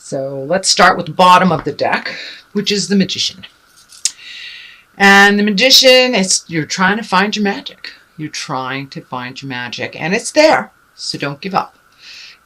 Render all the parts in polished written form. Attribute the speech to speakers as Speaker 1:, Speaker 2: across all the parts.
Speaker 1: So let's start with the bottom of the deck, which is the Magician. And the Magician, you're trying to find your magic. You're trying to find your magic, and it's there, so don't give up.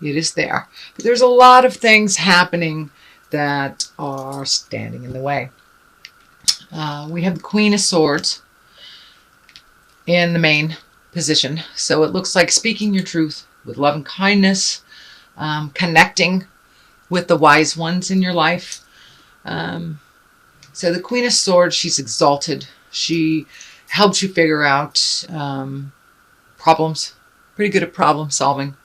Speaker 1: It is there. But there's a lot of things happening that are standing in the way. We have the Queen of Swords in the main position. So it looks like speaking your truth with love and kindness, connecting with the wise ones in your life. So the Queen of Swords, she's exalted. She helps you figure out problems. Pretty good at problem solving.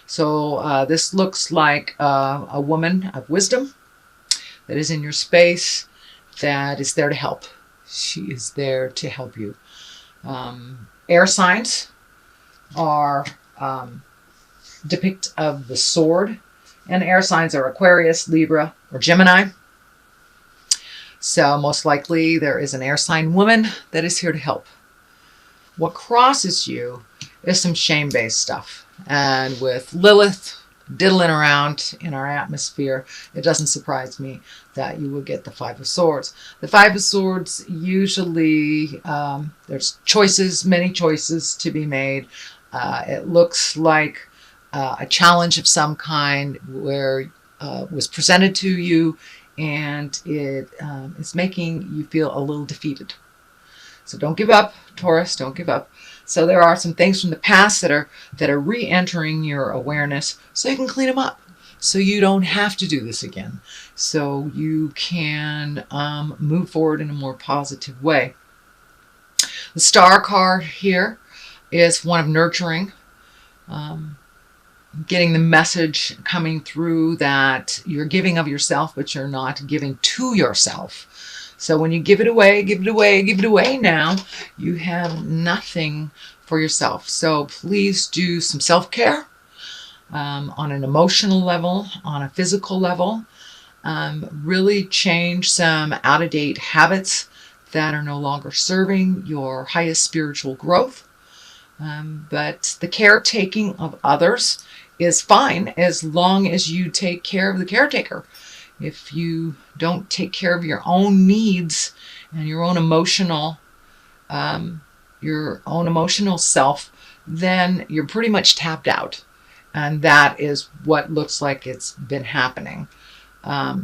Speaker 1: So this looks like a woman of wisdom that is in your space, that is there to help. She is there to help you. Air signs are depict of the sword, and air signs are Aquarius, Libra, or Gemini. So most likely there is an air sign woman that is here to help. What crosses you is some shame-based stuff. And with Lilith diddling around in our atmosphere, it doesn't surprise me that you will get the Five of Swords. The Five of Swords, usually there's choices, many choices to be made. It looks like a challenge of some kind where was presented to you, and it is making you feel a little defeated. So don't give up, Taurus, don't give up. So there are some things from the past that are re-entering your awareness, so you can clean them up. So you don't have to do this again. So you can move forward in a more positive way. The Star card here is one of nurturing. Getting the message coming through that you're giving of yourself, but you're not giving to yourself. So when you give it away, give it away, give it away now, you have nothing for yourself. So please do some self-care on an emotional level, on a physical level. Really change some out-of-date habits that are no longer serving your highest spiritual growth. But the caretaking of others is fine as long as you take care of the caretaker. If you don't take care of your own needs and your own emotional self, then you're pretty much tapped out. And that is what looks like it's been happening.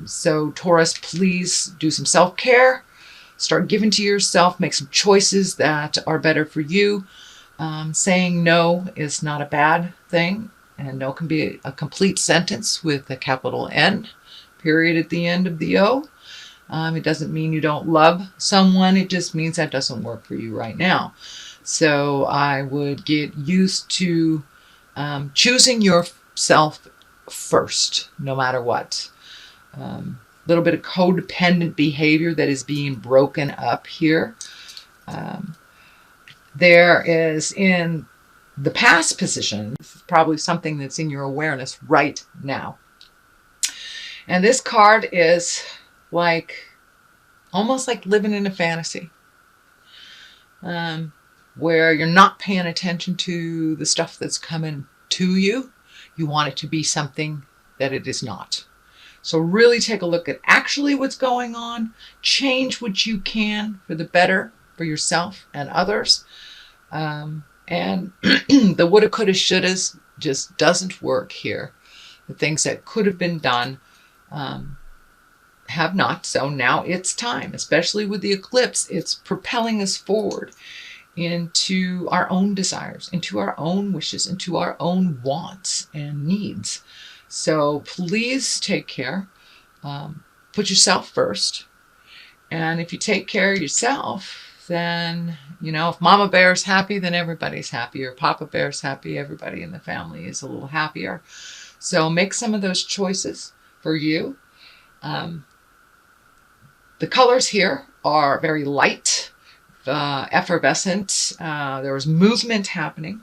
Speaker 1: So Taurus, please do some self-care. Start giving to yourself. Make some choices that are better for you. Saying no is not a bad thing. And no can be a complete sentence with a capital N, period at the end of the O. It doesn't mean you don't love someone. It just means that doesn't work for you right now. So I would get used to choosing yourself first, no matter what. Little bit of codependent behavior that is being broken up here. There is in the past position, this is probably something that's in your awareness right now. And this card is like, almost like living in a fantasy, where you're not paying attention to the stuff that's coming to you. You want it to be something that it is not. So really take a look at actually what's going on. Change what you can for the better for yourself and others. And the woulda, coulda, shouldas just doesn't work here. The things that could have been done have not. So now it's time, especially with the eclipse, it's propelling us forward into our own desires, into our own wishes, into our own wants and needs. So please take care. Put yourself first. And if you take care of yourself, then, you know, if Mama Bear's happy, then everybody's happy. Or Papa Bear's happy, everybody in the family is a little happier. So make some of those choices for you. The colors here are very light, effervescent. There was movement happening.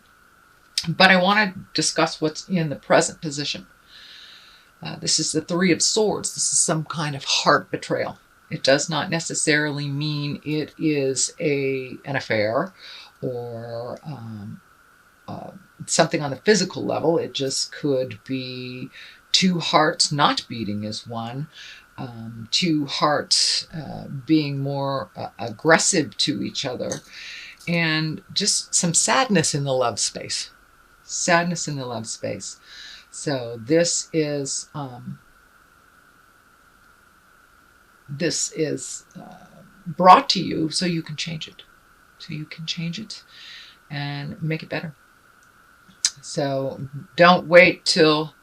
Speaker 1: But I want to discuss what's in the present position. This is the Three of Swords. This is some kind of heart betrayal. It does not necessarily mean it is an affair or something on the physical level. It just could be two hearts not beating as one, two hearts being more aggressive to each other, and just some sadness in the love space. Sadness in the love space. So this is brought to you so you can change it. So you can change it and make it better. So don't wait till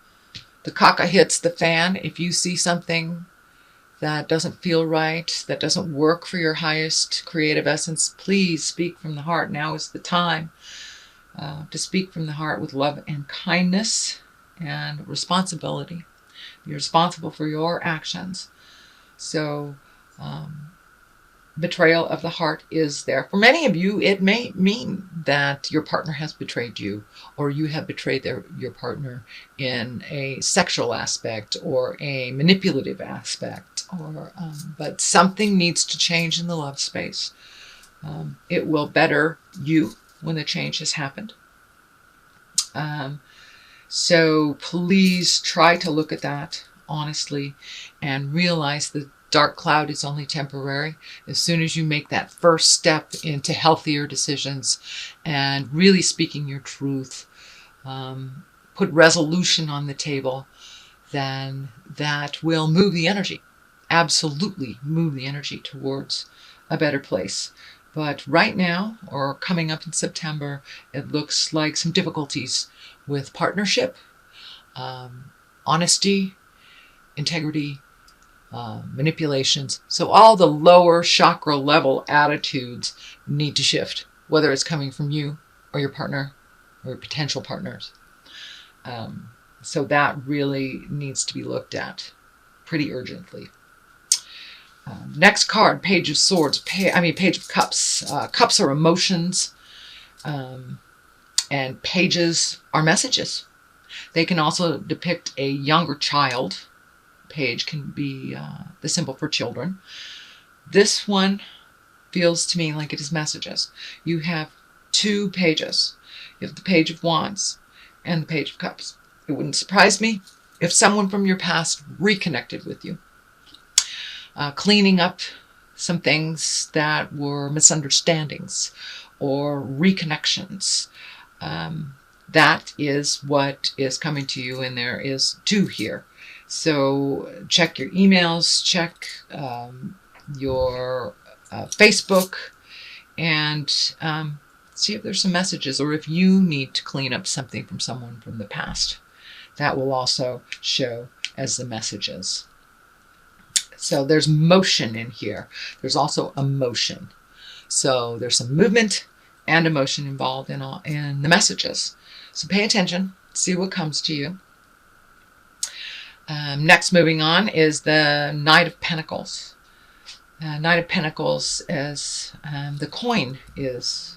Speaker 1: the caca hits the fan. If you see something that doesn't feel right, that doesn't work for your highest creative essence, please speak from the heart. Now is the time to speak from the heart with love and kindness and responsibility. You're responsible for your actions. So betrayal of the heart is there. For many of you, it may mean that your partner has betrayed you, or you have betrayed your partner in a sexual aspect or a manipulative aspect, or but something needs to change in the love space. It will better you when the change has happened. So please try to look at that honestly and realize that dark cloud is only temporary. As soon as you make that first step into healthier decisions and really speaking your truth, put resolution on the table, then that will move the energy. Absolutely move the energy towards a better place. But right now, or coming up in September, it looks like some difficulties with partnership, honesty, integrity, manipulations. So all the lower chakra level attitudes need to shift, whether it's coming from you or your partner or your potential partners. So that really needs to be looked at pretty urgently. Next card, Page of Swords, Page of Cups. Cups are emotions, and pages are messages. They can also depict a younger child. Page can be the symbol for children. This one feels to me like it is messages. You have two pages. You have the Page of Wands and the Page of Cups. It wouldn't surprise me if someone from your past reconnected with you. Cleaning up some things that were misunderstandings or reconnections. That is what is coming to you, and there is two here. So check your emails, check your Facebook, and see if there's some messages, or if you need to clean up something from someone from the past. That will also show as the messages. So there's motion in here. There's also emotion. So there's some movement and emotion involved in the messages. So pay attention, see what comes to you. Next, moving on, is the Knight of Pentacles. Knight of Pentacles is the coin is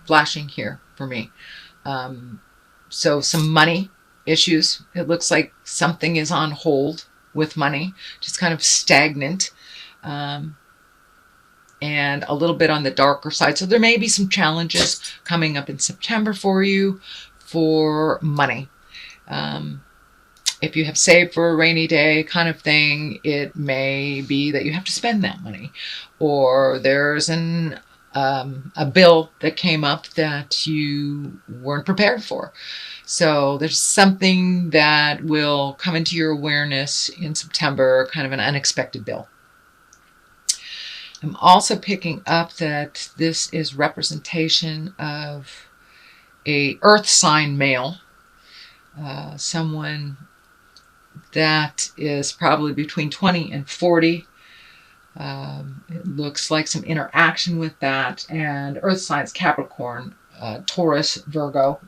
Speaker 1: flashing here for me. So some money issues. It looks like something is on hold with money, just kind of stagnant, and a little bit on the darker side. So there may be some challenges coming up in September for you for money. If you have saved for a rainy day kind of thing, it may be that you have to spend that money, or there's a bill that came up that you weren't prepared for. So there's something that will come into your awareness in September, kind of an unexpected bill. I'm also picking up that this is representation of a earth sign male, someone that is probably between 20 and 40. It looks like some interaction with that, and earth signs, Capricorn, Taurus, Virgo.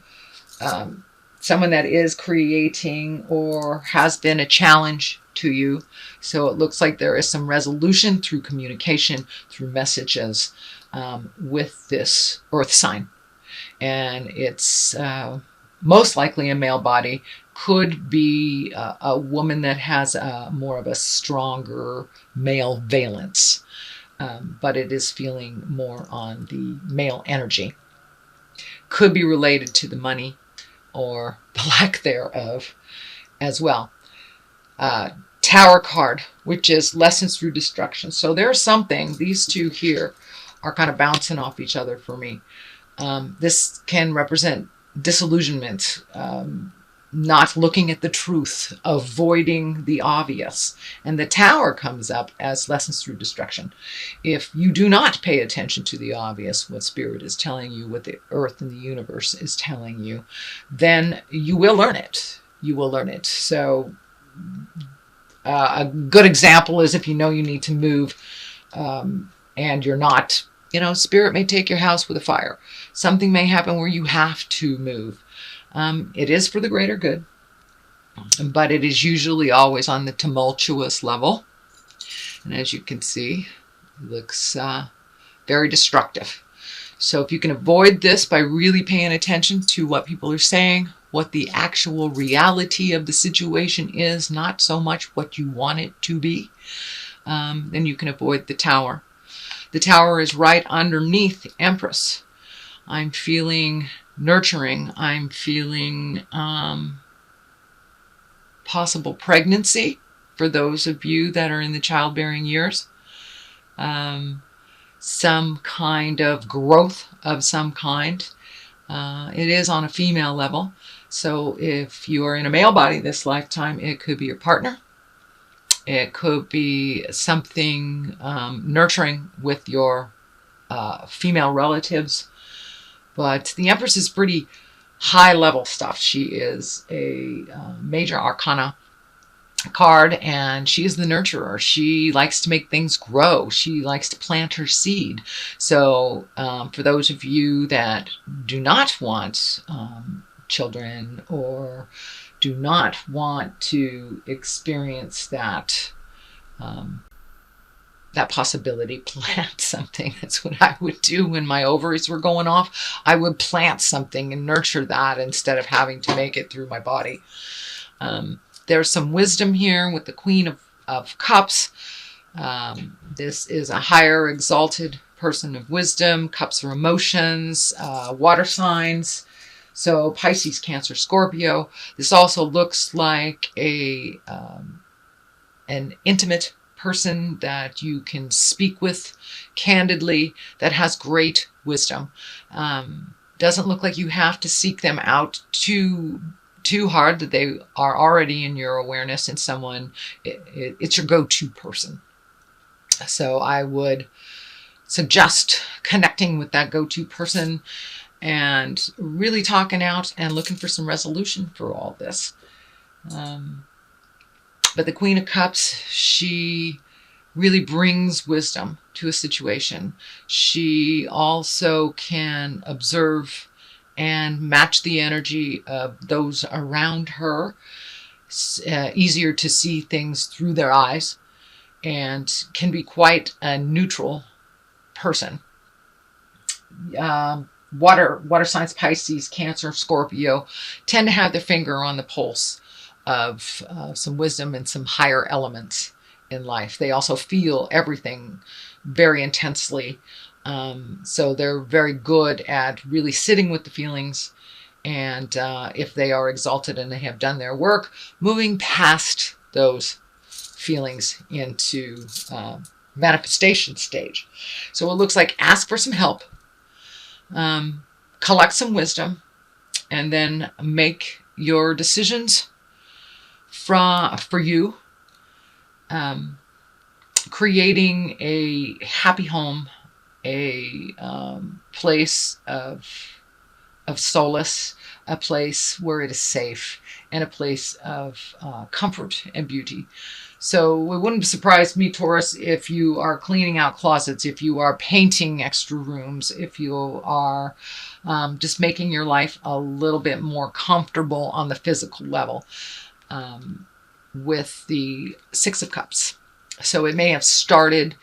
Speaker 1: Someone that is creating or has been a challenge to you. So it looks like there is some resolution through communication, through messages with this earth sign. And it's most likely a male body. Could be a woman that has more of a stronger male valence. But it is feeling more on the male energy. Could be related to the money or the lack thereof as well. Tower card, which is lessons through destruction. So there's something, these two here are kind of bouncing off each other for me. This can represent disillusionment, not looking at the truth, avoiding the obvious. And the Tower comes up as lessons through destruction. If you do not pay attention to the obvious, what Spirit is telling you, what the earth and the universe is telling you, then you will learn it. You will learn it. So a good example is if you know you need to move and you're not, Spirit may take your house with a fire. Something may happen where you have to move. It is for the greater good, but it is usually always on the tumultuous level. And as you can see, it looks very destructive. So if you can avoid this by really paying attention to what people are saying, what the actual reality of the situation is, not so much what you want it to be, then you can avoid the Tower. The Tower is right underneath the Empress. I'm feeling nurturing. I'm feeling possible pregnancy for those of you that are in the childbearing years. Some kind of growth of some kind. It is on a female level. So if you are in a male body this lifetime, it could be your partner. It could be something nurturing with your female relatives. But the Empress is pretty high level stuff. She is a major arcana card, and she is the nurturer. She likes to make things grow. She likes to plant her seed. So for those of you that do not want children or do not want to experience that that possibility, plant something. That's what I would do when my ovaries were going off. I would plant something and nurture that instead of having to make it through my body. There's some wisdom here with the Queen of Cups. This is a higher exalted person of wisdom. Cups are emotions, water signs. So Pisces, Cancer, Scorpio. This also looks like an intimate person that you can speak with candidly, that has great wisdom. Doesn't look like you have to seek them out too hard, that they are already in your awareness, and someone, it's your go-to person. So I would suggest connecting with that go-to person and really talking out and looking for some resolution for all this. But the Queen of Cups, she really brings wisdom to a situation. She also can observe and match the energy of those around her. It's easier to see things through their eyes, and can be quite a neutral person. Water signs, Pisces, Cancer, Scorpio, tend to have their finger on the pulse of some wisdom and some higher elements in life. They also feel everything very intensely. So they're very good at really sitting with the feelings. And if they are exalted and they have done their work, moving past those feelings into manifestation stage. So it looks like ask for some help, collect some wisdom, and then make your decisions for you, creating a happy home, a place of solace, a place where it is safe, and a place of comfort and beauty. So it wouldn't surprise me, Taurus, if you are cleaning out closets, if you are painting extra rooms, if you are just making your life a little bit more comfortable on the physical level with the Six of Cups. So it may have started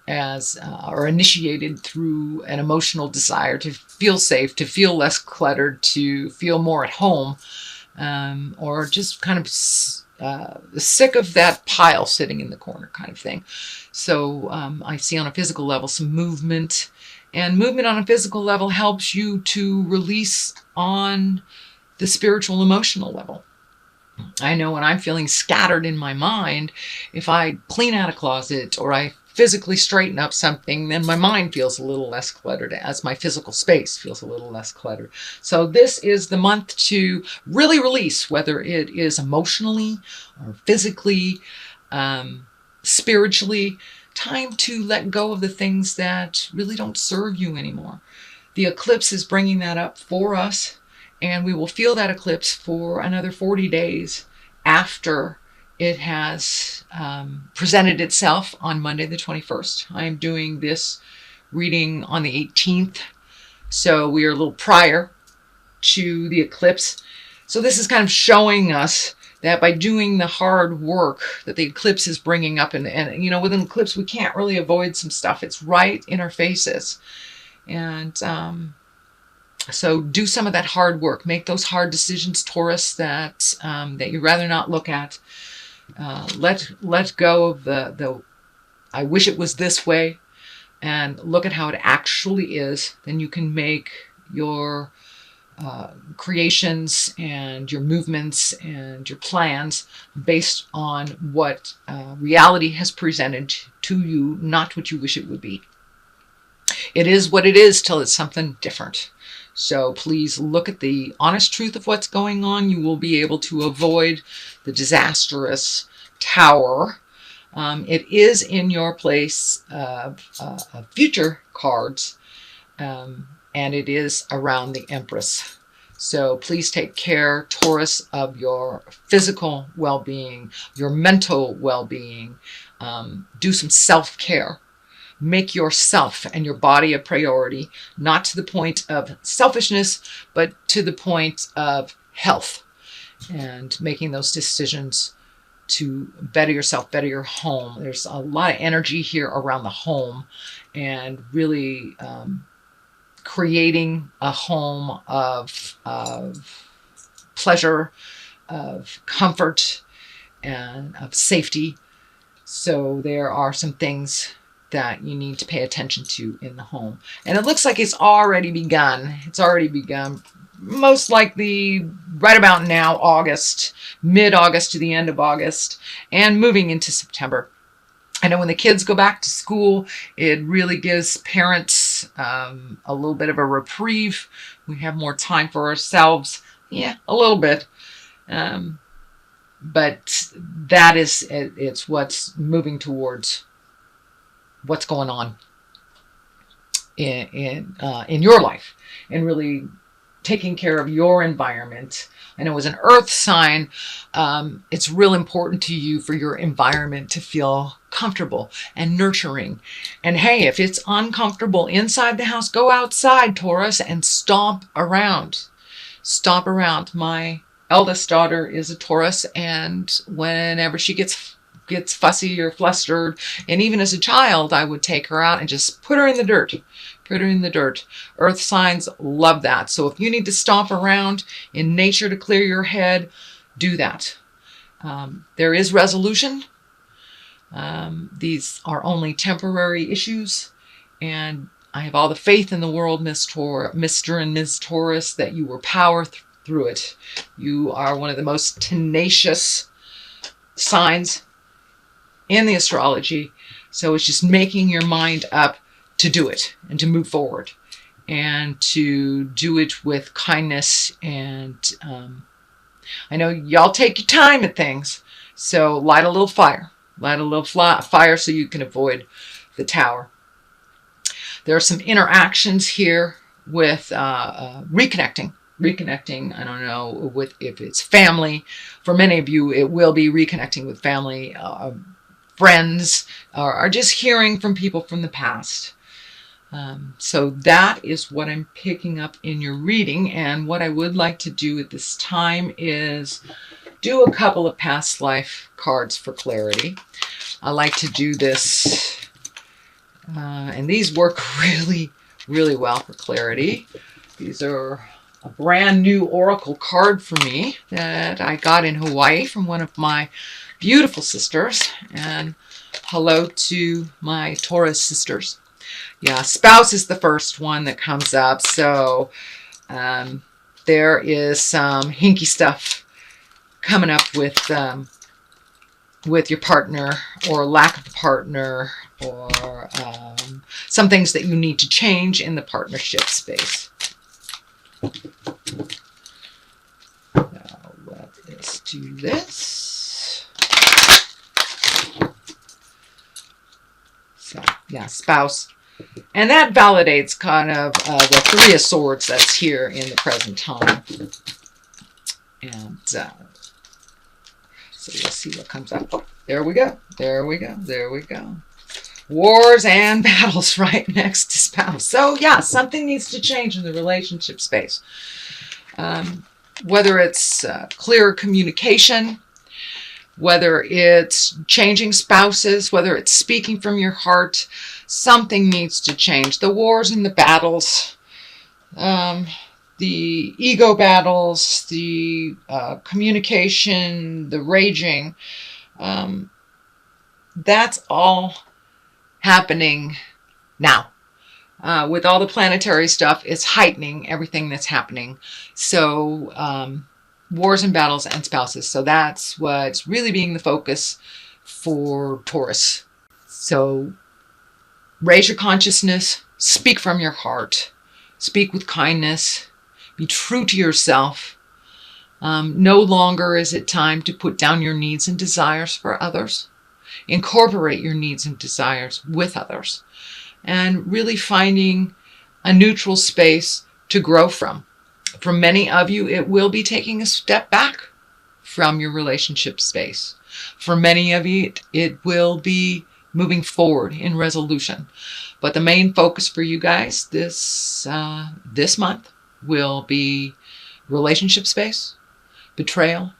Speaker 1: as or initiated through an emotional desire to feel safe, to feel less cluttered, to feel more at home, or just kind of sick of that pile sitting in the corner kind of thing. So I see on a physical level some movement, and movement on a physical level helps you to release on the spiritual emotional level. I know when I'm feeling scattered in my mind, if I clean out a closet or I physically straighten up something, then my mind feels a little less cluttered as my physical space feels a little less cluttered. So this is the month to really release, whether it is emotionally or physically, spiritually, time to let go of the things that really don't serve you anymore. The eclipse is bringing that up for us, and we will feel that eclipse for another 40 days after it has presented itself on Monday the 21st. I am doing this reading on the 18th, so we are a little prior to the eclipse. So this is kind of showing us that by doing the hard work that the eclipse is bringing up, and you know, with an eclipse, we can't really avoid some stuff. It's right in our faces. And so do some of that hard work. Make those hard decisions, Taurus, that that you'd rather not look at. Let go of the I wish it was this way, and look at how it actually is. Then you can make your creations and your movements and your plans based on what reality has presented to you, not what you wish it would be. It is what it is till it's something different. So please look at the honest truth of what's going on. You will be able to avoid the disastrous tower. It is in your place of future cards, and it is around the Empress. So please take care, Taurus, of your physical well-being, your mental well-being. Do some self-care. Make yourself and your body a priority, not to the point of selfishness, but to the point of health, and making those decisions to better yourself, better your home. There's a lot of energy here around the home, and really creating a home of pleasure, of comfort, and of safety. So there are some things that you need to pay attention to in the home. And it looks like it's already begun. It's already begun, most likely right about now, August, mid-August to the end of August, and moving into September. I know when the kids go back to school, it really gives parents a little bit of a reprieve. We have more time for ourselves. Yeah, a little bit. But that is, it's what's moving towards what's going on in your life, and really taking care of your environment. I know as an earth sign, it's real important to you for your environment to feel comfortable and nurturing. And hey, if it's uncomfortable inside the house, go outside, Taurus, and stomp around. Stomp around. My eldest daughter is a Taurus, and whenever she gets fussy or flustered, and even as a child, I would take her out and just put her in the dirt. Put her in the dirt. Earth signs love that. So if you need to stomp around in nature to clear your head, do that. There is resolution. These are only temporary issues, and I have all the faith in the world, Mr. and Ms. Taurus, that you will power through it. You are one of the most tenacious signs in the astrology. So it's just making your mind up to do it and to move forward and to do it with kindness. And I know y'all take your time at things. So light a little fire. Light a little fire so you can avoid the tower. There are some interactions here with reconnecting. I don't know if it's family. For many of you, it will be reconnecting with family, friends, or just hearing from people from the past. So that is what I'm picking up in your reading. And what I would like to do at this time is do a couple of past life cards for clarity. I like to do this, and these work really, really well for clarity. These are a brand new oracle card for me that I got in Hawaii from one of my beautiful sisters. And hello to my Taurus sisters. Yeah, spouse is the first one that comes up. So there is some hinky stuff coming up with your partner, or lack of a partner, or some things that you need to change in the partnership space. Now let's do this. So, yeah, spouse. And that validates kind of the Three of Swords that's here in the present time. And so we'll see what comes up. Oh, there we go. There we go. There we go. Wars and battles right next to spouse. So yeah, something needs to change in the relationship space. Whether it's clearer communication, whether it's changing spouses, whether it's speaking from your heart, something needs to change. The wars and the battles, the ego battles, the communication, the raging, that's all happening now. With all the planetary stuff, it's heightening everything that's happening. So wars and battles and spouses. So that's what's really being the focus for Taurus. So raise your consciousness, speak from your heart, speak with kindness, be true to yourself. No longer is it time to put down your needs and desires for others. Incorporate your needs and desires with others, and really finding a neutral space to grow from. For many of you, it will be taking a step back from your relationship space. For many of you, it will be moving forward in resolution. But the main focus for you guys this month will be relationship space, betrayal,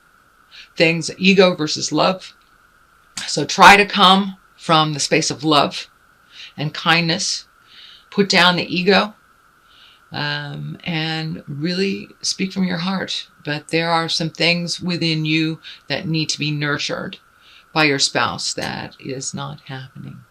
Speaker 1: things, ego versus love. So try to come from the space of love and kindness. Put down the ego and really speak from your heart. But there are some things within you that need to be nurtured by your spouse that is not happening.